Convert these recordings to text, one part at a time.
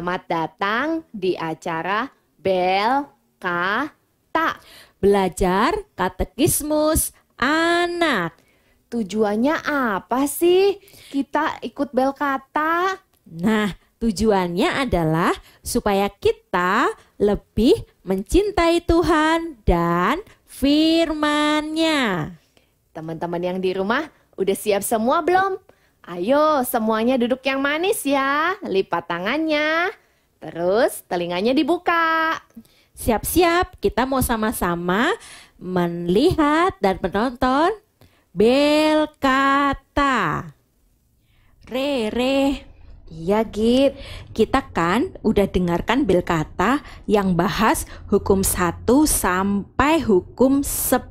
Selamat datang di acara Bel Kata. Belajar katekismus anak. Tujuannya apa sih kita ikut Bel Kata? Nah, tujuannya adalah supaya kita lebih mencintai Tuhan dan firman-Nya. Teman-teman yang di rumah udah siap semua belum? Ayo semuanya duduk yang manis ya. Lipat tangannya. Terus telinganya dibuka. Siap-siap, kita mau sama-sama melihat dan menonton Bel Kata. Re. Iya Git. Kita kan udah dengarkan Bel Kata yang bahas hukum 1 sampai hukum 10.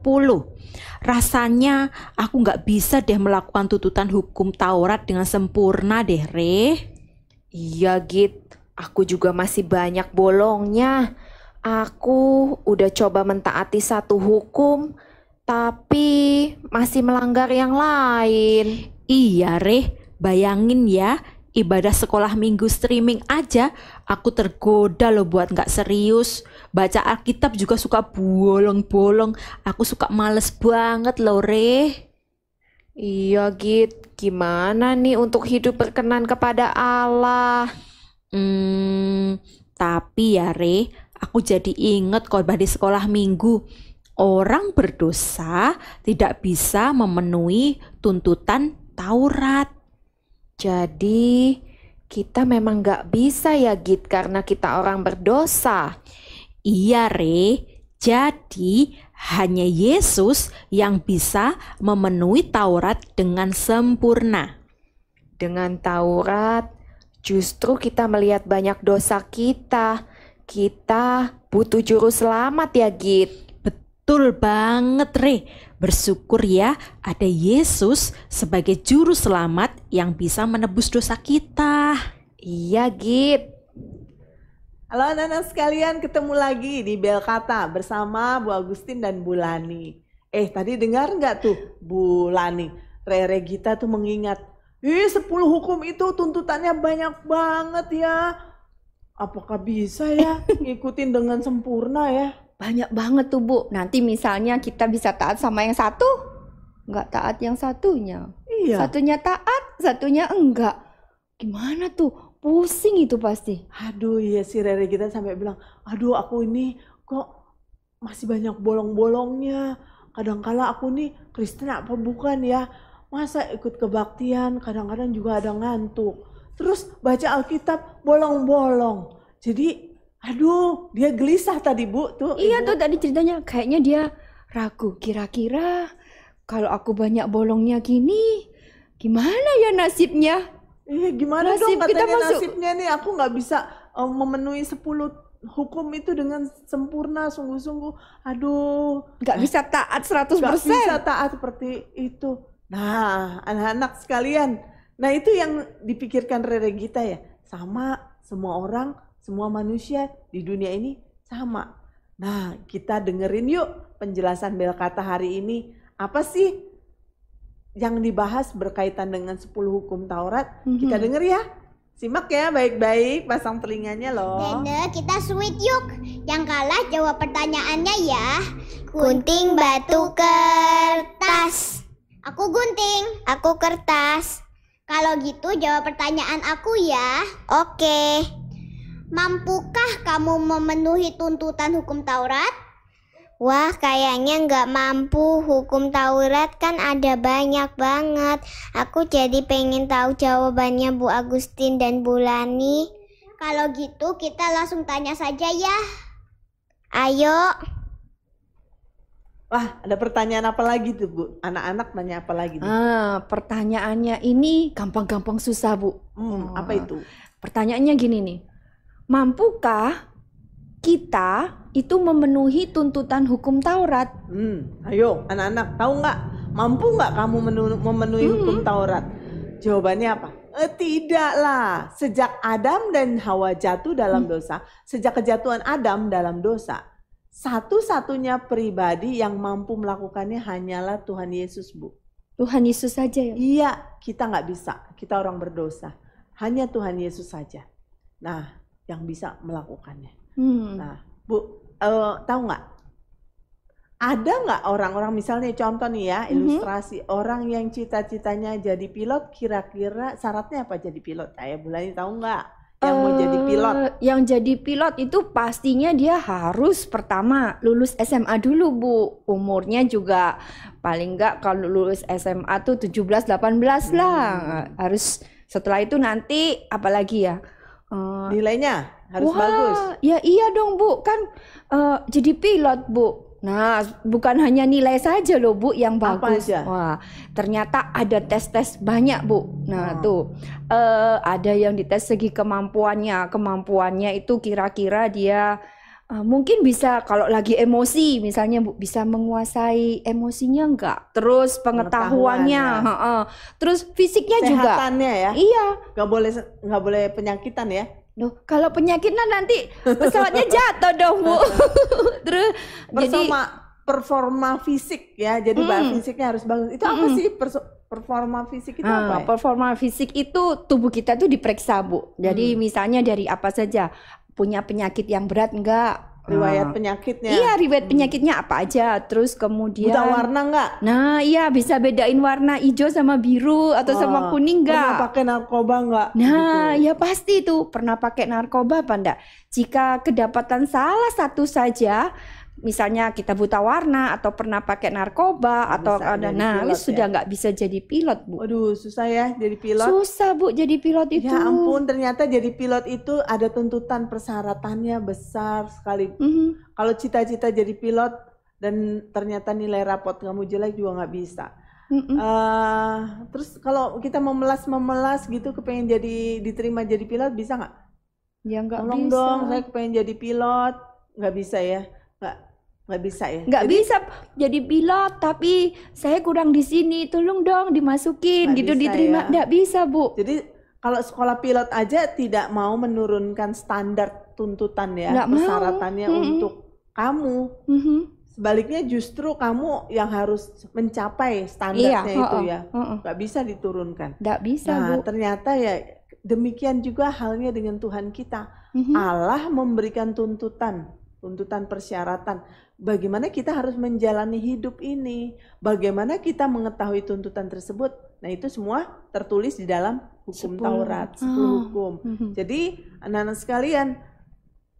Rasanya aku gak bisa deh melakukan tuntutan hukum Taurat dengan sempurna deh, Re. Iya Git, aku juga masih banyak bolongnya. Aku udah coba mentaati satu hukum, tapi masih melanggar yang lain. Iya, Re. Bayangin ya, ibadah sekolah minggu streaming aja aku tergoda loh buat gak serius. Baca Alkitab juga suka bolong-bolong. Aku suka males banget loh, Re. Iya Git, gimana nih untuk hidup berkenan kepada Allah? Tapi ya Re, aku jadi inget khotbah di sekolah minggu. Orang berdosa tidak bisa memenuhi tuntutan Taurat. Jadi kita memang gak bisa ya Git karena kita orang berdosa. Iya Re, jadi hanya Yesus yang bisa memenuhi Taurat dengan sempurna. Dengan Taurat, justru kita melihat banyak dosa kita. Kita butuh juru selamat ya Git. Betul banget Re, bersyukur ya ada Yesus sebagai juru selamat yang bisa menebus dosa kita. Iya Git. Halo anak-anak sekalian, ketemu lagi di Bel Kata bersama Bu Agustin dan Bu Lani. Tadi dengar nggak tuh Bu Lani? Rere Gita tuh mengingat, 10 hukum itu tuntutannya banyak banget ya. Apakah bisa ya ngikutin dengan sempurna ya? Banyak banget tuh Bu. Nanti misalnya kita bisa taat sama yang satu, nggak taat yang satunya. Iya. Satunya taat, satunya enggak. Gimana tuh? Pusing itu pasti. Aduh iya si Rere Gita sampai bilang, aduh aku ini kok masih banyak bolong-bolongnya. Kadang-kala aku nih Kristen apa bukan ya? Masa ikut kebaktian kadang-kadang juga ada ngantuk. Terus baca Alkitab bolong-bolong. Jadi aduh dia gelisah tadi Bu tuh. Iya Ibu. tuh tadi ceritanya kayaknya dia ragu. Kira-kira kalau aku banyak bolongnya gini, gimana ya nasibnya? Iya gimana Nasib dong kita katanya masuk. nasibnya nih aku nggak bisa memenuhi 10 hukum itu dengan sempurna sungguh-sungguh. Aduh. Nggak bisa taat 100%. Nggak bisa taat seperti itu. Nah anak-anak sekalian. Nah itu yang dipikirkan Rere Gita ya. Sama semua orang, semua manusia di dunia ini sama. Nah kita dengerin yuk penjelasan Bel Kata hari ini. Apa sih yang dibahas berkaitan dengan 10 hukum Taurat? Kita denger ya. Simak ya baik-baik, pasang telinganya loh. Dede, kita sweet yuk. Yang kalah jawab pertanyaannya ya. Gunting batu kertas. Aku gunting. Aku kertas. Kalau gitu jawab pertanyaan aku ya. Oke. Mampukah kamu memenuhi tuntutan hukum Taurat? Wah, kayaknya nggak mampu. Hukum Taurat kan ada banyak banget. Aku jadi pengen tahu jawabannya Bu Agustin dan Bu Lani. Kalau gitu kita langsung tanya saja ya. Ayo. Wah, ada pertanyaan apa lagi tuh Bu? Anak-anak nanya apa lagi nih? Pertanyaannya ini gampang-gampang susah Bu. Apa itu? Pertanyaannya gini nih. Mampukah kita itu memenuhi tuntutan hukum Taurat? Ayo anak-anak, tahu nggak? Mampu nggak kamu memenuhi hukum Taurat? Jawabannya apa? Tidaklah. Sejak Adam dan Hawa jatuh dalam dosa, sejak kejatuhan Adam dalam dosa, satu-satunya pribadi yang mampu melakukannya hanyalah Tuhan Yesus, Bu. Tuhan Yesus saja ya? Iya, kita nggak bisa. Kita orang berdosa. Hanya Tuhan Yesus saja. Nah, yang bisa melakukannya. Hmm. Nah, Bu, tahu nggak? Ada nggak orang-orang, misalnya contoh nih ya, ilustrasi orang yang cita-citanya jadi pilot, kira-kira syaratnya apa jadi pilot? Bu Lani tahu nggak yang mau jadi pilot? Yang jadi pilot itu pastinya dia harus pertama lulus SMA dulu, Bu. Umurnya juga paling nggak kalau lulus SMA tuh 17-18 lah. Harus setelah itu nanti apalagi ya? Nilainya harus Wah, bagus. ya iya dong, Bu. Kan jadi pilot, Bu. Nah, bukan hanya nilai saja loh, Bu, yang Apa bagus. aja? Wah, ternyata ada tes-tes banyak, Bu. Nah, tuh ada yang dites segi kemampuannya. Kemampuannya itu kira-kira dia mungkin bisa kalau lagi emosi, misalnya, Bu, bisa menguasai emosinya enggak? Terus pengetahuannya, terus fisiknya juga. Sehatannya ya, Iya. nggak boleh penyakitan ya. Loh, kalau penyakitnya nanti pesawatnya jatuh dong, Bu. Terus jadi Performa fisik ya, jadi fisiknya harus bagus. Itu apa sih performa fisik itu apa ya? performa fisik itu tubuh kita tuh diperiksa, Bu. Jadi misalnya dari apa saja, punya penyakit yang berat enggak? Riwayat penyakitnya. Iya, riwayat penyakitnya apa aja. Terus kemudian Buta warna nggak? Nah, iya, bisa bedain warna hijau sama biru atau sama kuning Pernah enggak? pakai narkoba nggak? Nah, ya pasti tuh pernah pakai narkoba apa enggak? Jika kedapatan salah satu saja, misalnya kita buta warna atau pernah pakai narkoba atau bisa ada, jadi nah pilot wis sudah nggak bisa jadi pilot, Bu. Waduh, susah ya jadi pilot. Susah, Bu, jadi pilot itu. Ya ampun, ternyata jadi pilot itu ada tuntutan persyaratannya besar sekali. Kalau cita-cita jadi pilot dan ternyata nilai rapot kamu jelek juga nggak bisa. Terus kalau kita memelas gitu, kepengen diterima jadi pilot, bisa nggak? Ya nggak Tolong bisa. dong, saya kepengen jadi pilot, nggak bisa ya? Nggak bisa ya? Nggak bisa jadi pilot, tapi saya kurang di sini, tolong dong dimasukin Nggak gitu, bisa diterima. ya. Nggak bisa, Bu. Jadi kalau sekolah pilot aja tidak mau menurunkan standar tuntutan ya, Nggak mau. persyaratannya untuk kamu. Sebaliknya justru kamu yang harus mencapai standarnya itu ya. Nggak bisa diturunkan. Nggak bisa, Nah, Bu. ternyata ya demikian juga halnya dengan Tuhan kita. Allah memberikan tuntutan persyaratan. Bagaimana kita harus menjalani hidup ini? Bagaimana kita mengetahui tuntutan tersebut? Nah, itu semua tertulis di dalam hukum 10. Taurat, 10 hukum. Jadi, anak-anak sekalian,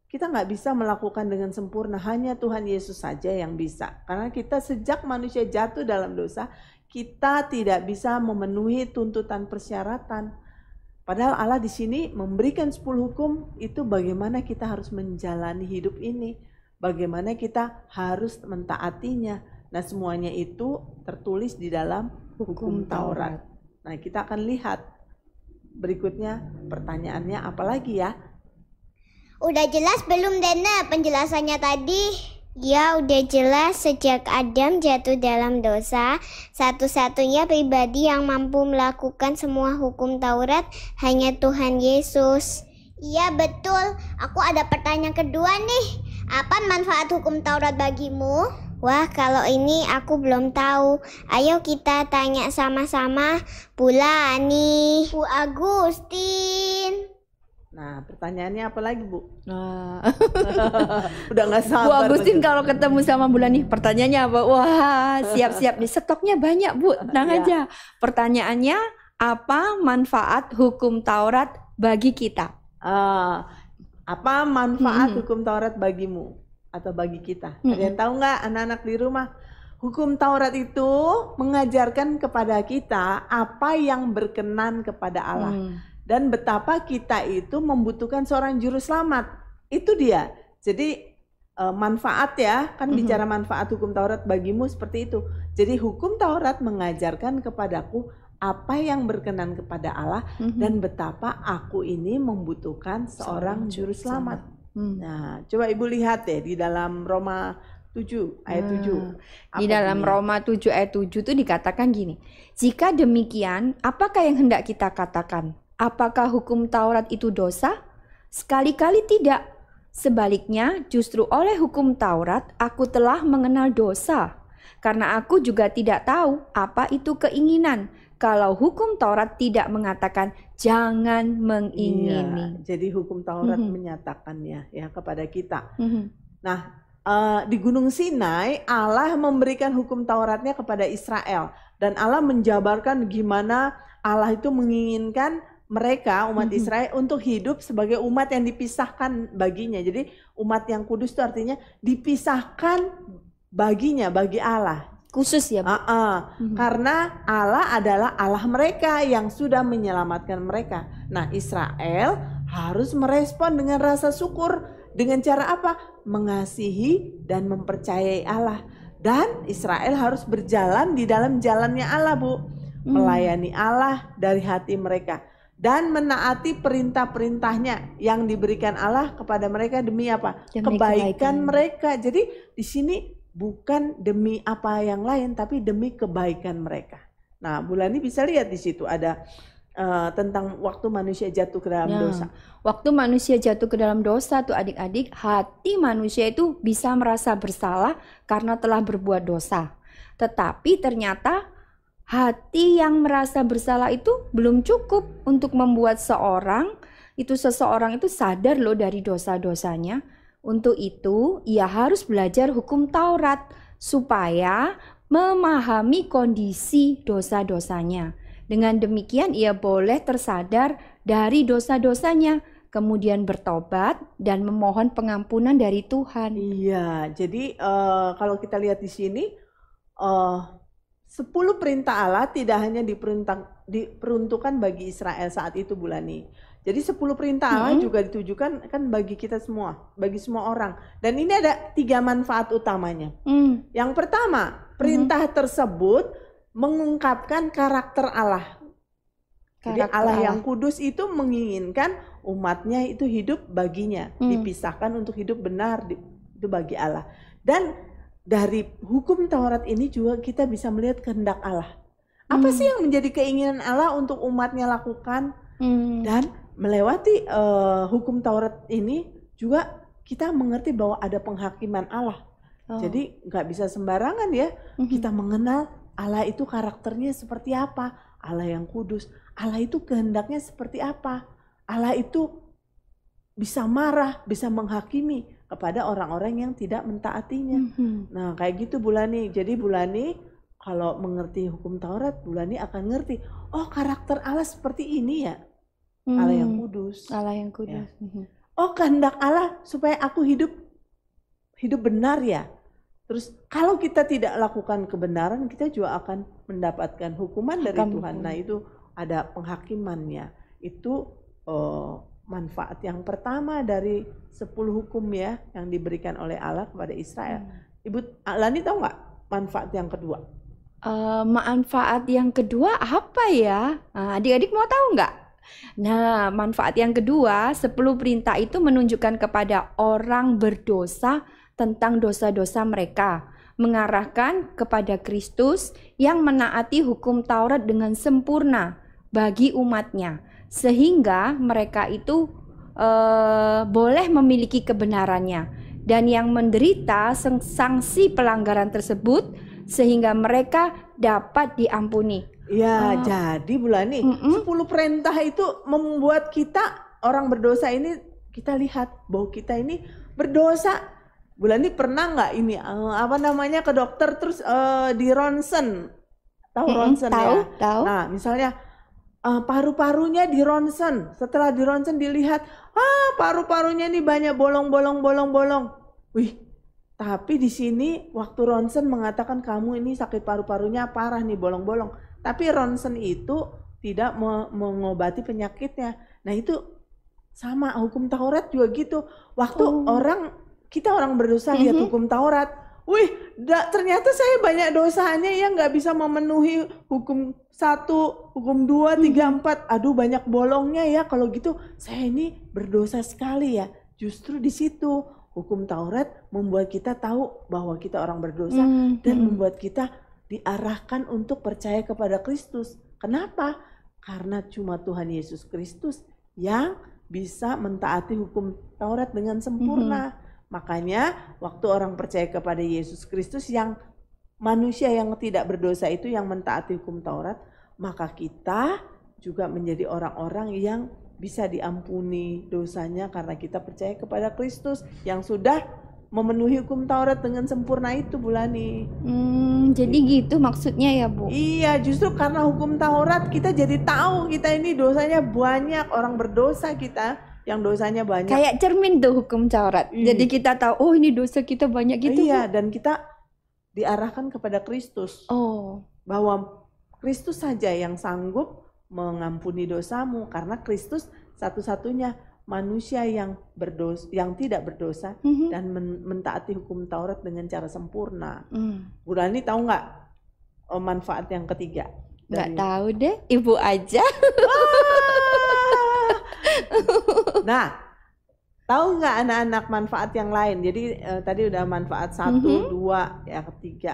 kita nggak bisa melakukan dengan sempurna, hanya Tuhan Yesus saja yang bisa. Karena kita sejak manusia jatuh dalam dosa, kita tidak bisa memenuhi tuntutan persyaratan. Padahal Allah di sini memberikan 10 hukum, itu bagaimana kita harus menjalani hidup ini. Bagaimana kita harus mentaatinya. Nah, semuanya itu tertulis di dalam hukum Taurat. Nah, kita akan lihat berikutnya pertanyaannya apa lagi ya? Udah jelas belum, Dana, penjelasannya tadi? Ya, udah jelas. Sejak Adam jatuh dalam dosa, satu-satunya pribadi yang mampu melakukan semua hukum Taurat hanya Tuhan Yesus. Iya, betul. Aku ada pertanyaan kedua nih. Apa manfaat hukum Taurat bagimu? Wah, kalau ini aku belum tahu. Ayo kita tanya sama-sama Bu Lani, Bu Agustin. Nah, pertanyaannya apa lagi, Bu? Nah. Udah nggak Bu sabar. Agustin kalau ketemu sama bulan nih, pertanyaannya apa? Wah, siap-siap nih, stoknya banyak, Bu. Tenang aja. Pertanyaannya, apa manfaat hukum Taurat bagi kita? Apa manfaat hukum Taurat bagimu atau bagi kita? Ada yang tahu nggak, anak-anak di rumah? Hukum Taurat itu mengajarkan kepada kita apa yang berkenan kepada Allah. Dan betapa kita itu membutuhkan seorang juru selamat. Itu dia. Jadi manfaat ya, kan bicara manfaat hukum Taurat bagimu seperti itu. Jadi hukum Taurat mengajarkan kepadaku apa yang berkenan kepada Allah dan betapa aku ini membutuhkan seorang juru selamat. Nah, coba Ibu lihat deh di dalam Roma 7 ayat 7. Di dalam Roma 7 ayat 7 itu dikatakan gini. Jika demikian, apakah yang hendak kita katakan? Apakah hukum Taurat itu dosa? Sekali-kali tidak. Sebaliknya, justru oleh hukum Taurat aku telah mengenal dosa. Karena aku juga tidak tahu apa itu keinginan, kalau hukum Taurat tidak mengatakan jangan mengingini. Iya, jadi hukum Taurat menyatakannya ya kepada kita. Nah, di Gunung Sinai Allah memberikan hukum Tauratnya kepada Israel, dan Allah menjabarkan gimana Allah itu menginginkan mereka umat Israel untuk hidup sebagai umat yang dipisahkan baginya. Jadi umat yang kudus itu artinya dipisahkan baginya, bagi Allah. Khusus ya, Bu? Karena Allah adalah Allah mereka yang sudah menyelamatkan mereka. Nah, Israel harus merespon dengan rasa syukur. Dengan cara apa? Mengasihi dan mempercayai Allah. Dan Israel harus berjalan di dalam jalannya Allah, Bu. Melayani Allah dari hati mereka. Dan menaati perintah-perintahnya yang diberikan Allah kepada mereka demi apa? Demi kebaikan mereka. Jadi di sini bukan demi apa yang lain, tapi demi kebaikan mereka. Nah, Bulani bisa lihat di situ ada tentang waktu manusia jatuh ke dalam dosa. Waktu manusia jatuh ke dalam dosa tuh adik-adik, hati manusia itu bisa merasa bersalah karena telah berbuat dosa. Tetapi ternyata hati yang merasa bersalah itu belum cukup untuk membuat seseorang itu sadar loh dari dosa-dosanya. Untuk itu ia harus belajar hukum Taurat supaya memahami kondisi dosa-dosanya. Dengan demikian ia boleh tersadar dari dosa-dosanya, kemudian bertobat dan memohon pengampunan dari Tuhan. Iya, jadi kalau kita lihat di sini 10 perintah Allah tidak hanya diperuntukkan bagi Israel saat itu, Bulani. Jadi 10 perintah Allah juga ditujukan kan bagi kita semua, bagi semua orang. Dan ini ada 3 manfaat utamanya. Yang pertama, perintah tersebut mengungkapkan karakter Allah. Jadi Allah yang kudus itu menginginkan umatnya itu hidup baginya, dipisahkan untuk hidup benar itu bagi Allah. Dan dari hukum Taurat ini juga kita bisa melihat kehendak Allah. Apa sih yang menjadi keinginan Allah untuk umatnya lakukan? Dan melewati hukum Taurat ini juga kita mengerti bahwa ada penghakiman Allah. Jadi nggak bisa sembarangan ya kita mengenal Allah itu karakternya seperti apa, Allah yang kudus, Allah itu kehendaknya seperti apa, Allah itu bisa marah, bisa menghakimi kepada orang-orang yang tidak mentaatinya. Nah kayak gitu Bulani. Jadi Bulani kalau mengerti hukum Taurat, Bulani akan ngerti, oh karakter Allah seperti ini ya, Allah yang kudus. Allah yang kudus. Ya. Oh kehendak Allah supaya aku hidup benar ya. Terus kalau kita tidak lakukan kebenaran, kita juga akan mendapatkan hukuman dari Tuhan. Nah itu ada penghakimannya. Itu manfaat yang pertama dari 10 hukum ya yang diberikan oleh Allah kepada Israel. Ibu Lani tahu nggak manfaat yang kedua? Manfaat yang kedua apa ya? Adik-adik mau tahu nggak? Nah, manfaat yang kedua, 10 perintah itu menunjukkan kepada orang berdosa tentang dosa-dosa mereka, mengarahkan kepada Kristus yang menaati hukum Taurat dengan sempurna bagi umatnya, sehingga mereka itu boleh memiliki kebenarannya, dan yang menderita sanksi pelanggaran tersebut sehingga mereka dapat diampuni. Ya, jadi Bulani, 10 perintah itu membuat kita orang berdosa ini, kita lihat bahwa kita ini berdosa. Bulani pernah nggak ini ke dokter terus di ronsen, tahu ronsen ya? Tahu. Nah, misalnya paru-parunya di ronsen, setelah di ronsen dilihat, paru-parunya ini banyak bolong. Wih, tapi di sini waktu ronsen mengatakan kamu ini sakit paru-parunya parah nih, bolong-bolong. Tapi ronsen itu tidak mengobati penyakitnya. Nah itu sama hukum Taurat juga gitu. Waktu kita orang berdosa lihat hukum Taurat, wih, ternyata saya banyak dosanya ya, nggak bisa memenuhi hukum 1, hukum 2, 3, 4. Aduh banyak bolongnya ya. Kalau gitu saya ini berdosa sekali ya. Justru di situ hukum Taurat membuat kita tahu bahwa kita orang berdosa dan membuat kita diarahkan untuk percaya kepada Kristus. Kenapa? Karena cuma Tuhan Yesus Kristus yang bisa mentaati hukum Taurat dengan sempurna. Makanya waktu orang percaya kepada Yesus Kristus yang manusia yang tidak berdosa itu yang mentaati hukum Taurat, maka kita juga menjadi orang-orang yang bisa diampuni dosanya karena kita percaya kepada Kristus yang sudah memenuhi hukum Taurat dengan sempurna itu, Bu Lani. Jadi gitu maksudnya ya, Bu? Iya, justru karena hukum Taurat kita jadi tahu kita ini dosanya banyak, orang berdosa kita yang dosanya banyak. Kayak cermin tuh hukum Taurat. Jadi kita tahu, oh ini dosa kita banyak gitu. Iya, dan kita diarahkan kepada Kristus. Oh. Bahwa Kristus saja yang sanggup mengampuni dosamu karena Kristus satu-satunya manusia yang berdosa, yang tidak berdosa dan mentaati hukum Taurat dengan cara sempurna. Bu Rani tahu nggak manfaat yang ketiga? Nggak tahu deh, Ibu aja. Nah, tahu nggak anak-anak manfaat yang lain? Jadi tadi udah manfaat 1, 2, yang ketiga.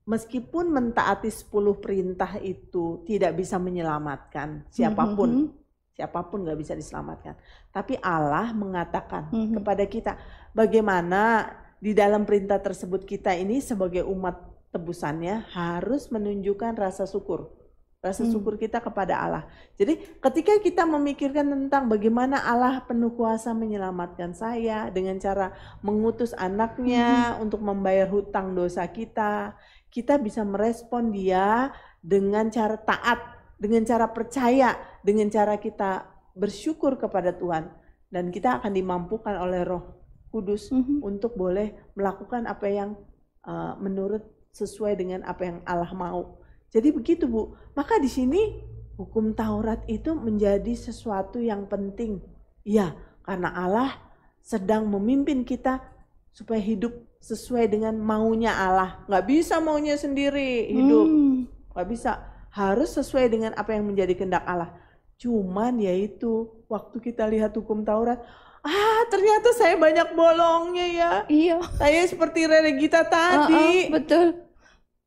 Meskipun mentaati 10 perintah itu tidak bisa menyelamatkan siapapun, siapapun nggak bisa diselamatkan. Tapi Allah mengatakan kepada kita, bagaimana di dalam perintah tersebut kita ini sebagai umat tebusannya harus menunjukkan rasa syukur. Rasa syukur kita kepada Allah. Jadi ketika kita memikirkan tentang bagaimana Allah penuh kuasa menyelamatkan saya dengan cara mengutus anaknya untuk membayar hutang dosa kita, kita bisa merespon dia dengan cara taat, dengan cara percaya, dengan cara kita bersyukur kepada Tuhan. Dan kita akan dimampukan oleh Roh Kudus untuk boleh melakukan apa yang menurut sesuai dengan apa yang Allah mau. Jadi begitu, Bu. Maka di sini hukum Taurat itu menjadi sesuatu yang penting. Ya, karena Allah sedang memimpin kita supaya hidup sesuai dengan maunya Allah. Nggak bisa maunya sendiri hidup. Nggak bisa. Harus sesuai dengan apa yang menjadi kehendak Allah. Cuman yaitu waktu kita lihat hukum Taurat, ternyata saya banyak bolongnya ya. Iya. Saya seperti Rere Gita tadi. Betul.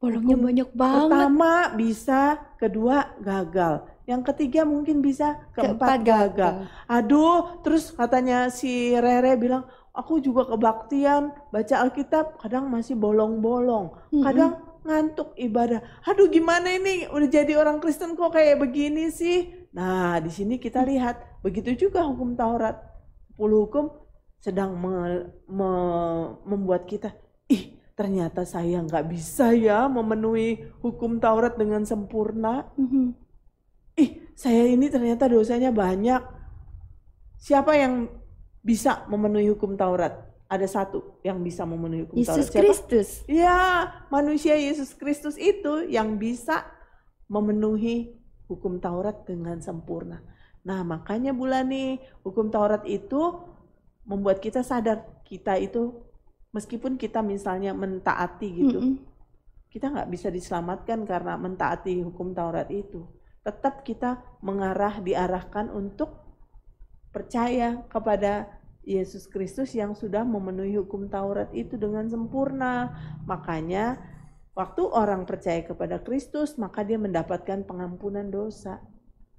Bolongnya banyak banget. Pertama bisa, kedua gagal. Yang ketiga mungkin bisa, keempat gagal. Aduh, terus katanya si Rere bilang, aku juga kebaktian, baca Alkitab, kadang masih bolong-bolong. Kadang ngantuk ibadah. Aduh, gimana ini? Udah jadi orang Kristen kok kayak begini sih? Nah, di sini kita lihat, begitu juga hukum Taurat. 10 hukum sedang membuat kita, ternyata saya nggak bisa ya memenuhi hukum Taurat dengan sempurna. Saya ini ternyata dosanya banyak. Siapa yang bisa memenuhi hukum Taurat? Ada satu yang bisa memenuhi hukum Taurat. Yesus Kristus. Ya, manusia Yesus Kristus itu yang bisa memenuhi hukum Taurat dengan sempurna. Nah, makanya Bulani, hukum Taurat itu membuat kita sadar kita itu meskipun kita misalnya mentaati gitu, kita nggak bisa diselamatkan karena mentaati hukum Taurat itu. Tetap kita diarahkan untuk percaya kepada Yesus Kristus yang sudah memenuhi hukum Taurat itu dengan sempurna. Makanya waktu orang percaya kepada Kristus, maka dia mendapatkan pengampunan dosa.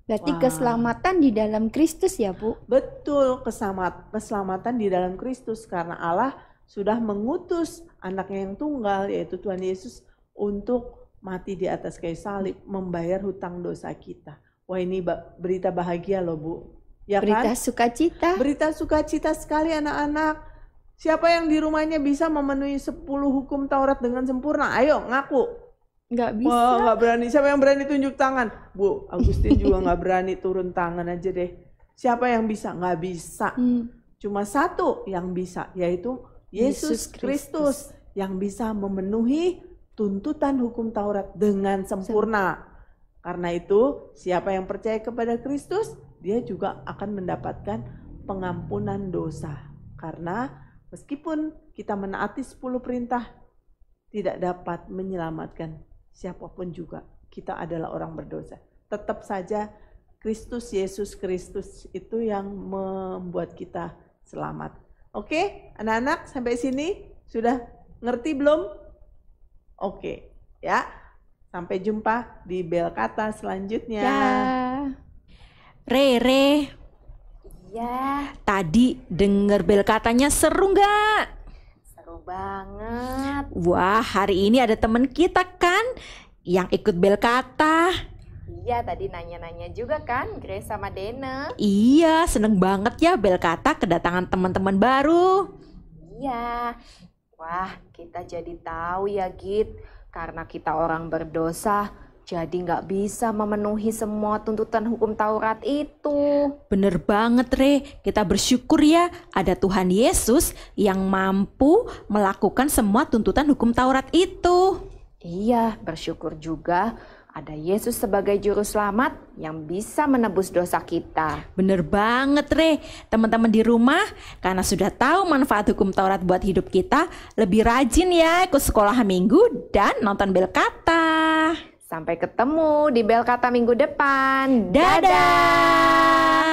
Berarti keselamatan di dalam Kristus ya, Bu? Betul, keselamatan di dalam Kristus karena Allah sudah mengutus anaknya yang tunggal yaitu Tuhan Yesus untuk mati di atas kayu salib, membayar hutang dosa kita. Wah, ini berita bahagia loh, Bu. Ya berita kan? sukacita. Berita sukacita sekali anak-anak. Siapa yang di rumahnya bisa memenuhi 10 hukum Taurat dengan sempurna? Ayo ngaku. Nggak bisa. Wah, nggak berani. Siapa yang berani tunjuk tangan? Bu, Agustin juga nggak berani, turun tangan aja deh. Siapa yang bisa? Nggak bisa. Cuma satu yang bisa, yaitu Yesus Kristus yang bisa memenuhi tuntutan hukum Taurat dengan sempurna. Karena itu, siapa yang percaya kepada Kristus, dia juga akan mendapatkan pengampunan dosa. Karena meskipun kita menaati 10 perintah, tidak dapat menyelamatkan siapapun juga. Kita adalah orang berdosa. Tetap saja Yesus Kristus itu yang membuat kita selamat. Oke, anak-anak sampai sini sudah ngerti belum? Oke, ya. Sampai jumpa di bel kata selanjutnya. Ya. Rere, Ya, tadi denger bel katanya seru nggak? seru banget. Wah, hari ini ada temen kita kan yang ikut bel kata. Iya, tadi nanya-nanya juga kan Grace sama Dene. Iya, seneng banget ya Belkata kedatangan teman-teman baru. Iya. Wah, kita jadi tahu ya Git, karena kita orang berdosa, jadi nggak bisa memenuhi semua tuntutan hukum Taurat itu. Bener banget Re, kita bersyukur ya ada Tuhan Yesus yang mampu melakukan semua tuntutan hukum Taurat itu. Iya, bersyukur juga ada Yesus sebagai juru selamat yang bisa menebus dosa kita. Bener banget Re, teman-teman di rumah karena sudah tahu manfaat hukum Taurat buat hidup kita, lebih rajin ya ikut sekolah minggu dan nonton Belkata. Sampai ketemu di Belkata minggu depan. Dadah!